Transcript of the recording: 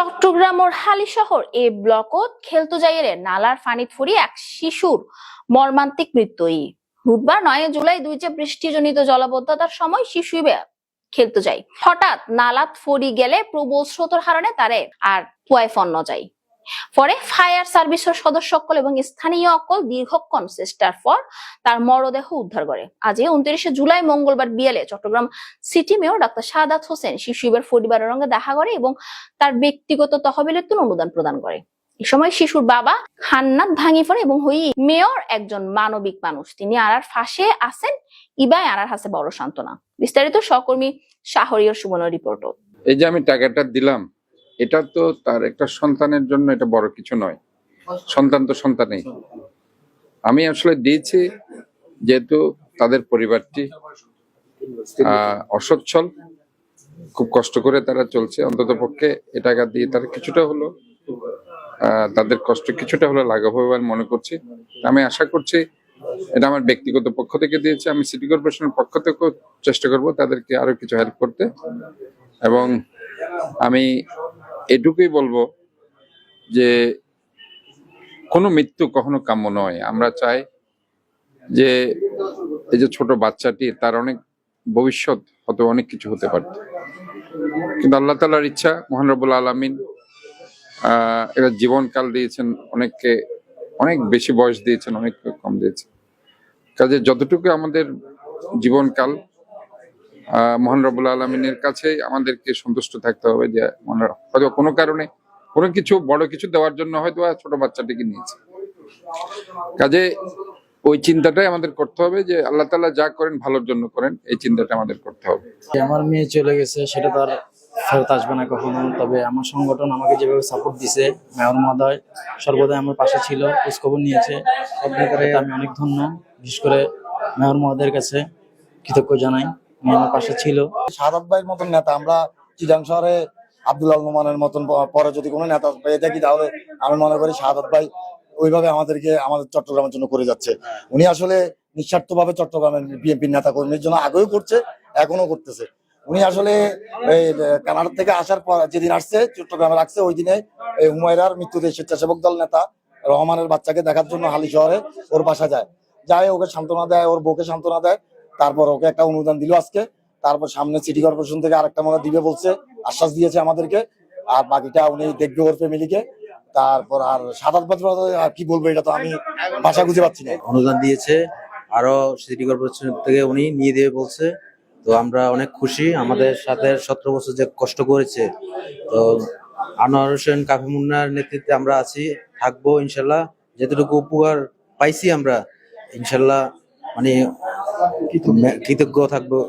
চট্টগ্রামের হালিশহর এ ব্লকত খেলতো যাইরে নালার ফানিত ফুরি এক শিশুর মর্মান্তিক মৃত্যুই বুধবার 9 জুলাই দুইটা বৃষ্টিজনিত জলাবদ্ধতার সময় শিশু খেলতে যাই হঠাৎ নালাত ফরি গেলে প্রবল স্রোতের হারণে তারে আর পুয়াই ফন্ন যায়। পরে ফায়ার সার্ভিসের সদস্য সকল এবং স্থানীয় অকল দীর্ঘক্ষণ চেষ্টার পর তার মরদেহ উদ্ধার করে। আজ 29 জুলাই মঙ্গলবার বিয়েলে Chittagong city mayor doctor Shahadat Hossain শিশুর পরিবারের সঙ্গে দেখা করে এবং তার ব্যক্তিগত তহবিলের অনুদান প্রদান করে। এই সময় শিশুর বাবা হান্নাত ভাঙি পড়ে এবং হই মেয়র একজন মানবিক মানুষ, তিনি আরার ফাঁসে আছেন, ইবাই আরার হাসে বড় সান্ত্বনা। বিস্তারিত সহকর্মী শাহরিয়ার সুবর্ণ রিপোর্ট। এই যে আমি টাকাটা দিলাম, এটা তো তার একটা সন্তানের জন্য এটা বড় কিছু নয়। সন্তান তো সন্তানই। আমি আসলে দিয়েছি যেহেতু তাদের পরিবারটি অসচ্ছল, খুব কষ্ট করে তারা চলছে, অন্তত পক্ষে এ টাকা দিয়ে তারা কিছুটা হলো তাদের কষ্ট কিছুটা হলো লাঘব হবে বলে মনে করছি। আমি আশা করছি এটা আমার ব্যক্তিগত পক্ষ থেকে দিয়েছি, আমি সিটি কর্পোরেশনের পক্ষ থেকেও চেষ্টা করব তাদেরকে আরো কিছু হেল্প করতে। এবং আমি এটুকুই বলবো যে কোনো মৃত্যু কখনো কাম্য নয়। আমরা চাই যে এই যে ছোট বাচ্চাটি, তার অনেক ভবিষ্যৎ হয়তো অনেক কিছু হতে পারত, কিন্তু আল্লাহ তাআলার ইচ্ছা, মহান রব্বুল আলামিন এরা জীবনকাল দিয়েছেন, অনেককে অনেক বেশি বয়স দিয়েছেন, অনেক কম দিয়েছেন। কাজে যতটুকু আমাদের জীবনকাল মহান রব্বুল আলামিনের কাছে আমাদেরকে সন্তুষ্ট থাকতে হবে যে হয়তো কোনো কারণে কোনো কিছু বড় কিছু দেওয়ার জন্য হয়তো ছোট বাচ্চাটিকে নিয়েছে। কাজে ওই চিন্তাটাই আমাদের করতে হবে যে আল্লাহ তাআলা যা করেন ভালোর জন্য করেন, এই চিন্তাটা আমাদের করতে হবে। আমার মেয়ে চলে গেছে, সেটা তো আর ফেরত আসবে না কখনো। তবে আমার সংগঠন আমাকে যেভাবে সাপোর্ট দিছে, মেয়র মহোদয় সর্বদাই আমার পাশে ছিল, খোঁজখবর নিয়েছে, সব ব্যাপারে আমি অনেক ধন্য। বিশেষ করে মেয়র মহোদয়ের কাছে কৃতজ্ঞ জানাই, আমার পাশে ছিল। শাহাদাত ভাইয়ের মতন নেতা আমরা চিটাং শহরে আব্দুল আল নোমানের মতন পরে যদি কোনো নেতা পেয়ে থাকি, তাহলে আমি মনে করি শাহাদাত ভাই ওইভাবে আমাদেরকে আমাদের চট্টগ্রামের জন্য করে যাচ্ছে। উনি আসলে নিঃস্বার্থভাবে চট্টগ্রামের বিএনপির নেতা কর্মীর জন্য আগেও করছে, এখনো করতেছে। উনি আসলে এই কানাডা থেকে আসার পর যেদিন আসছে চট্টগ্রামে রাখছে, ওই দিনে এই হুমায়রার মৃত্যুতে স্বেচ্ছাসেবক দল নেতা রহমানের বাচ্চাকে দেখার জন্য হালি শহরে ওর বাসা যায়, ওকে সান্ত্বনা দেয়, ওর বউকে সান্ত্বনা দেয়, তারপর ওকে একটা অনুদান দিল আজকে। তারপর সামনে সিটি কর্পোরেশন থেকে আরেকটা মনে দিবে বলছে, আশ্বাস দিয়েছে আমাদেরকে, আর বাকিটা উনি দেখবে ওর ফ্যামিলিকে। তারপর আর শাহাদাত ভাই আর কি বলবো, এটা তো আমি ভাষা খুঁজে পাচ্ছি না। অনুদান দিয়েছে, আরো সিটি কর্পোরেশন থেকে উনি নিয়ে দেবে বলছে, তো আমরা অনেক খুশি। আমাদের সাথে 17 বছর যে কষ্ট করেছে, তো আনোয়ার হোসেন কাফি মুন্নার নেতৃত্বে আমরা আছি, থাকবো ইনশাল্লাহ। যেটুকু উপকার পাইছি আমরা ইনশাল্লাহ মানে কৃতজ্ঞ থাকবো।